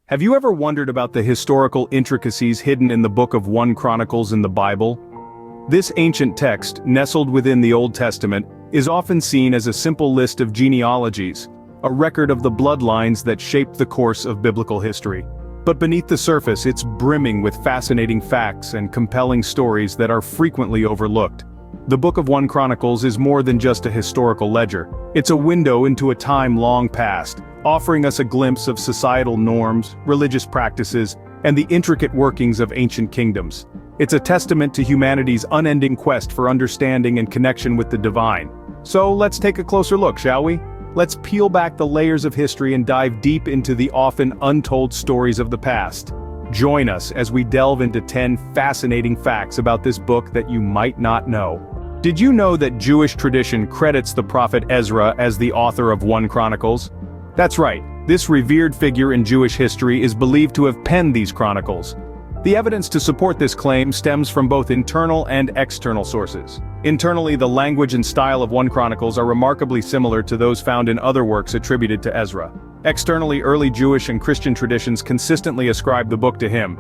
Have you ever wondered about the historical intricacies hidden in the Book of 1 Chronicles in the Bible? This ancient text, nestled within the Old Testament, is often seen as a simple list of genealogies, a record of the bloodlines that shaped the course of biblical history. But beneath the surface, it's brimming with fascinating facts and compelling stories that are frequently overlooked. The Book of 1 Chronicles is more than just a historical ledger. It's a window into a time long past, offering us a glimpse of societal norms, religious practices, and the intricate workings of ancient kingdoms. It's a testament to humanity's unending quest for understanding and connection with the divine. So let's take a closer look, shall we? Let's peel back the layers of history and dive deep into the often untold stories of the past. Join us as we delve into 10 fascinating facts about this book that you might not know. Did you know that Jewish tradition credits the prophet Ezra as the author of 1 Chronicles? That's right, this revered figure in Jewish history is believed to have penned these chronicles. The evidence to support this claim stems from both internal and external sources. Internally, the language and style of 1 Chronicles are remarkably similar to those found in other works attributed to Ezra. Externally, early Jewish and Christian traditions consistently ascribe the book to him.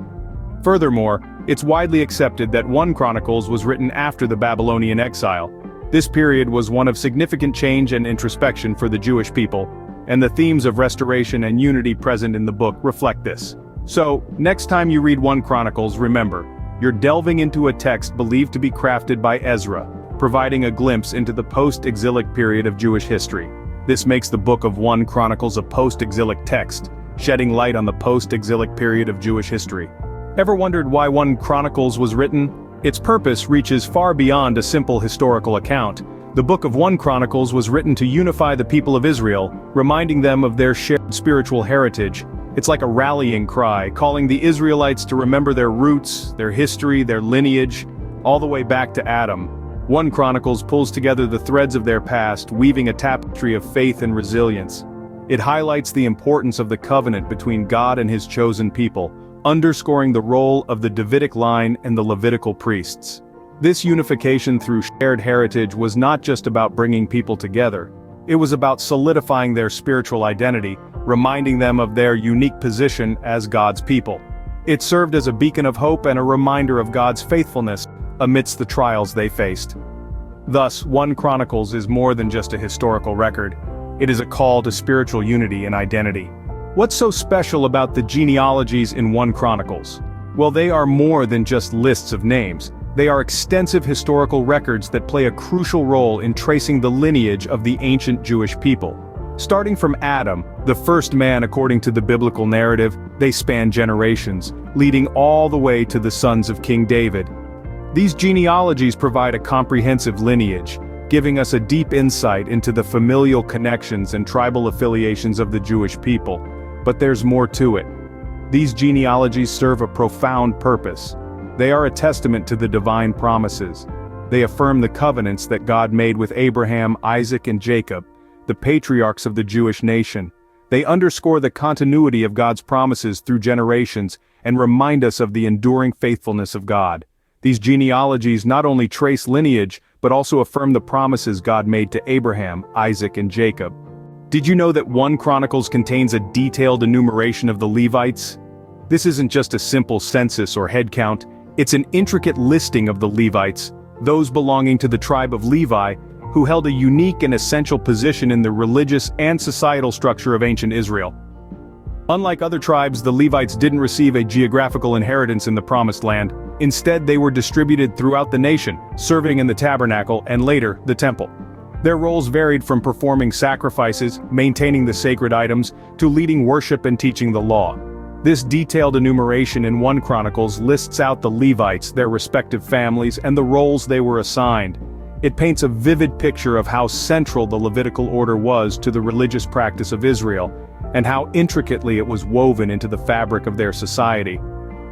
Furthermore, it's widely accepted that 1 Chronicles was written after the Babylonian exile. This period was one of significant change and introspection for the Jewish people, and the themes of restoration and unity present in the book reflect this. So, next time you read 1 Chronicles, remember, you're delving into a text believed to be crafted by Ezra, providing a glimpse into the post-exilic period of Jewish history. This makes the Book of 1 Chronicles a post-exilic text, shedding light on the post-exilic period of Jewish history. Ever wondered why 1 Chronicles was written? Its purpose reaches far beyond a simple historical account. The Book of 1 Chronicles was written to unify the people of Israel, reminding them of their shared spiritual heritage. It's like a rallying cry, calling the Israelites to remember their roots, their history, their lineage, all the way back to Adam. 1 Chronicles pulls together the threads of their past, weaving a tapestry of faith and resilience. It highlights the importance of the covenant between God and his chosen people, underscoring the role of the Davidic line and the Levitical priests. This unification through shared heritage was not just about bringing people together. It was about solidifying their spiritual identity, reminding them of their unique position as God's people. It served as a beacon of hope and a reminder of God's faithfulness amidst the trials they faced. Thus, 1 Chronicles is more than just a historical record. It is a call to spiritual unity and identity. What's so special about the genealogies in 1 Chronicles? Well, they are more than just lists of names. They are extensive historical records that play a crucial role in tracing the lineage of the ancient Jewish people. Starting from Adam, the first man according to the biblical narrative, they span generations, leading all the way to the sons of King David. These genealogies provide a comprehensive lineage, giving us a deep insight into the familial connections and tribal affiliations of the Jewish people. But there's more to it. These genealogies serve a profound purpose. They are a testament to the divine promises. They affirm the covenants that God made with Abraham, Isaac, and Jacob, the patriarchs of the Jewish nation. They underscore the continuity of God's promises through generations and remind us of the enduring faithfulness of God. These genealogies not only trace lineage, but also affirm the promises God made to Abraham, Isaac, and Jacob. Did you know that 1 Chronicles contains a detailed enumeration of the Levites? This isn't just a simple census or head count. It's an intricate listing of the Levites, those belonging to the tribe of Levi, who held a unique and essential position in the religious and societal structure of ancient Israel. Unlike other tribes, the Levites didn't receive a geographical inheritance in the Promised Land. Instead, they were distributed throughout the nation, serving in the tabernacle and later, the temple. Their roles varied from performing sacrifices, maintaining the sacred items, to leading worship and teaching the law. This detailed enumeration in 1 Chronicles lists out the Levites, their respective families, and the roles they were assigned. It paints a vivid picture of how central the Levitical order was to the religious practice of Israel, and how intricately it was woven into the fabric of their society.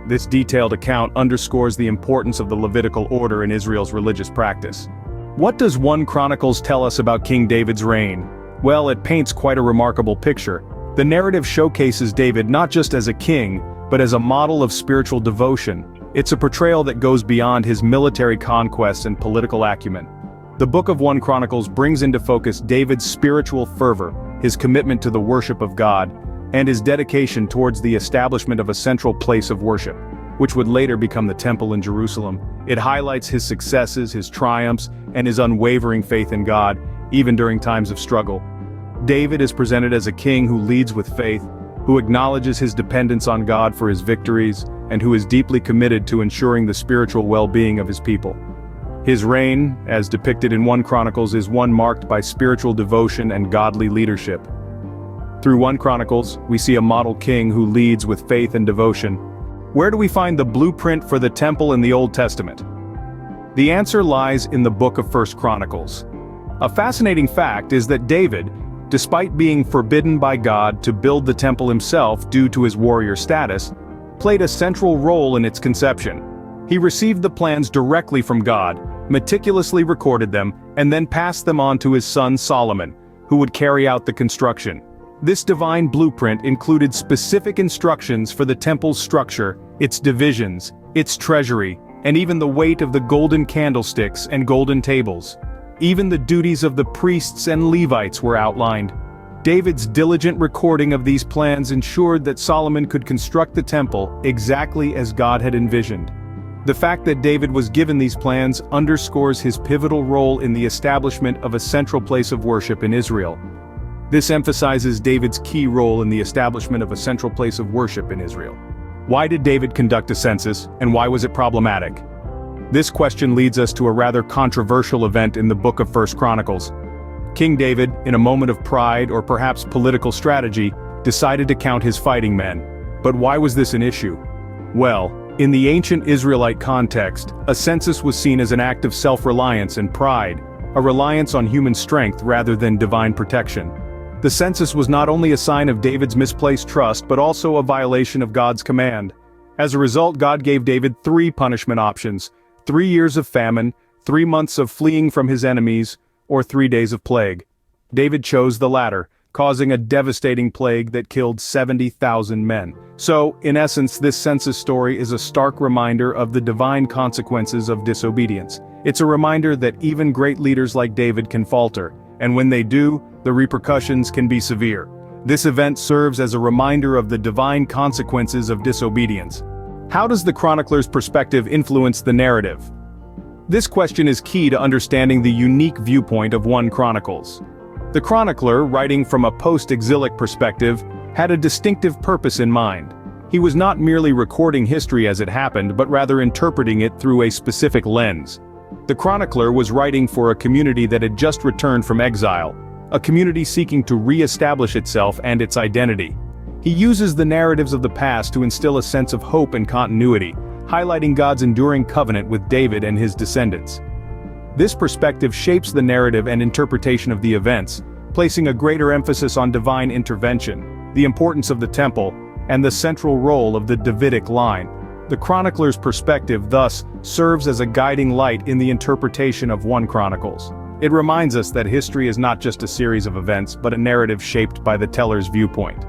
This detailed account underscores the importance of the Levitical order in Israel's religious practice. What does 1 Chronicles tell us about King David's reign? Well, it paints quite a remarkable picture. The narrative showcases David not just as a king, but as a model of spiritual devotion. It's a portrayal that goes beyond his military conquests and political acumen. The Book of 1 Chronicles brings into focus David's spiritual fervor, his commitment to the worship of God, and his dedication towards the establishment of a central place of worship, which would later become the temple in Jerusalem. It highlights his successes, his triumphs, and his unwavering faith in God, even during times of struggle. David is presented as a king who leads with faith, who acknowledges his dependence on God for his victories, and who is deeply committed to ensuring the spiritual well-being of his people. His reign, as depicted in 1 Chronicles, is one marked by spiritual devotion and godly leadership. Through 1 Chronicles, we see a model king who leads with faith and devotion. Where do we find the blueprint for the temple in the Old Testament? The answer lies in the book of 1 Chronicles. A fascinating fact is that David, despite being forbidden by God to build the temple himself due to his warrior status, played a central role in its conception. He received the plans directly from God, meticulously recorded them, and then passed them on to his son Solomon, who would carry out the construction. This divine blueprint included specific instructions for the temple's structure, its divisions, its treasury, and even the weight of the golden candlesticks and golden tables. Even the duties of the priests and Levites were outlined. David's diligent recording of these plans ensured that Solomon could construct the temple exactly as God had envisioned. The fact that David was given these plans underscores his pivotal role in the establishment of a central place of worship in Israel. This emphasizes David's key role in the establishment of a central place of worship in Israel. Why did David conduct a census, and why was it problematic? This question leads us to a rather controversial event in the book of 1 Chronicles. King David, in a moment of pride or perhaps political strategy, decided to count his fighting men. But why was this an issue? Well, in the ancient Israelite context, a census was seen as an act of self-reliance and pride, a reliance on human strength rather than divine protection. The census was not only a sign of David's misplaced trust but also a violation of God's command. As a result, God gave David 3 punishment options: 3 years of famine, 3 months of fleeing from his enemies, or 3 days of plague. David chose the latter, causing a devastating plague that killed 70,000 men. So, in essence, this census story is a stark reminder of the divine consequences of disobedience. It's a reminder that even great leaders like David can falter, and when they do, the repercussions can be severe. This event serves as a reminder of the divine consequences of disobedience. How does the chronicler's perspective influence the narrative? This question is key to understanding the unique viewpoint of 1 Chronicles. The chronicler, writing from a post-exilic perspective, had a distinctive purpose in mind. He was not merely recording history as it happened, but rather interpreting it through a specific lens. The chronicler was writing for a community that had just returned from exile, a community seeking to re-establish itself and its identity. He uses the narratives of the past to instill a sense of hope and continuity, highlighting God's enduring covenant with David and his descendants. This perspective shapes the narrative and interpretation of the events, placing a greater emphasis on divine intervention, the importance of the temple, and the central role of the Davidic line. The chronicler's perspective thus serves as a guiding light in the interpretation of 1 Chronicles. It reminds us that history is not just a series of events but a narrative shaped by the teller's viewpoint.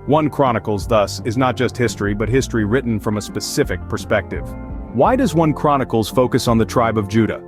1 Chronicles, thus, is not just history but history written from a specific perspective. Why does 1 Chronicles focus on the tribe of Judah?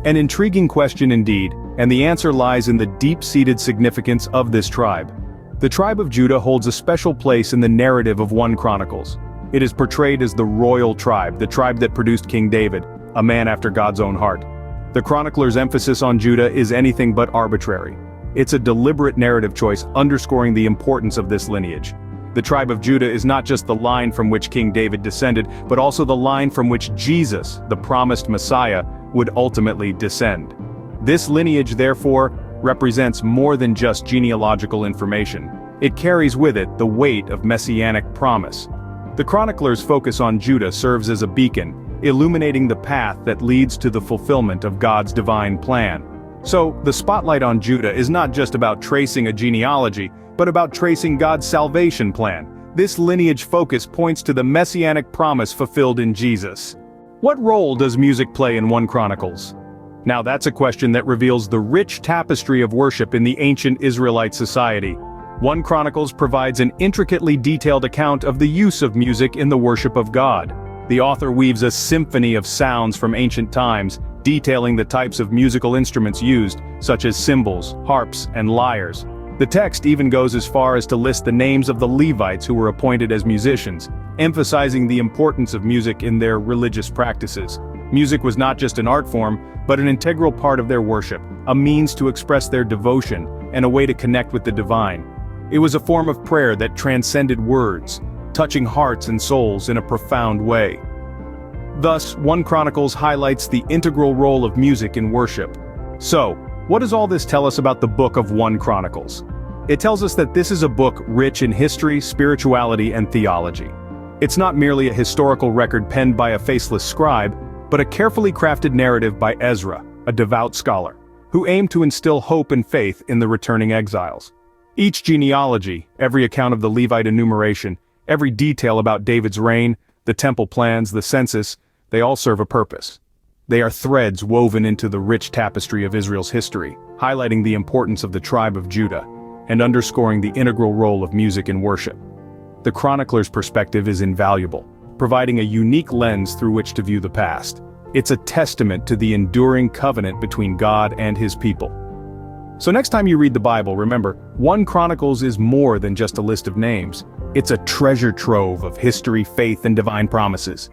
An intriguing question indeed, and the answer lies in the deep-seated significance of this tribe. The tribe of Judah holds a special place in the narrative of 1 Chronicles. It is portrayed as the royal tribe, the tribe that produced King David, a man after God's own heart. The chronicler's emphasis on Judah is anything but arbitrary. It's a deliberate narrative choice underscoring the importance of this lineage. The tribe of Judah is not just the line from which King David descended, but also the line from which Jesus, the promised Messiah, would ultimately descend. This lineage, therefore, represents more than just genealogical information. It carries with it the weight of messianic promise. The chronicler's focus on Judah serves as a beacon, illuminating the path that leads to the fulfillment of God's divine plan. So, the spotlight on Judah is not just about tracing a genealogy, but about tracing God's salvation plan. This lineage focus points to the messianic promise fulfilled in Jesus. What role does music play in 1 Chronicles? Now that's a question that reveals the rich tapestry of worship in the ancient Israelite society. 1 Chronicles provides an intricately detailed account of the use of music in the worship of God. The author weaves a symphony of sounds from ancient times, detailing the types of musical instruments used, such as cymbals, harps, and lyres. The text even goes as far as to list the names of the Levites who were appointed as musicians, emphasizing the importance of music in their religious practices. Music was not just an art form, but an integral part of their worship, a means to express their devotion, and a way to connect with the divine. It was a form of prayer that transcended words, touching hearts and souls in a profound way. Thus, 1 Chronicles highlights the integral role of music in worship. So, what does all this tell us about the book of 1 Chronicles? It tells us that this is a book rich in history, spirituality, and theology. It's not merely a historical record penned by a faceless scribe, but a carefully crafted narrative by Ezra, a devout scholar, who aimed to instill hope and faith in the returning exiles. Each genealogy, every account of the Levite enumeration, every detail about David's reign, the temple plans, the census, they all serve a purpose. They are threads woven into the rich tapestry of Israel's history, highlighting the importance of the tribe of Judah, and underscoring the integral role of music in worship. The chronicler's perspective is invaluable, providing a unique lens through which to view the past. It's a testament to the enduring covenant between God and his people. So next time you read the Bible, remember, 1 Chronicles is more than just a list of names. It's a treasure trove of history, faith, and divine promises.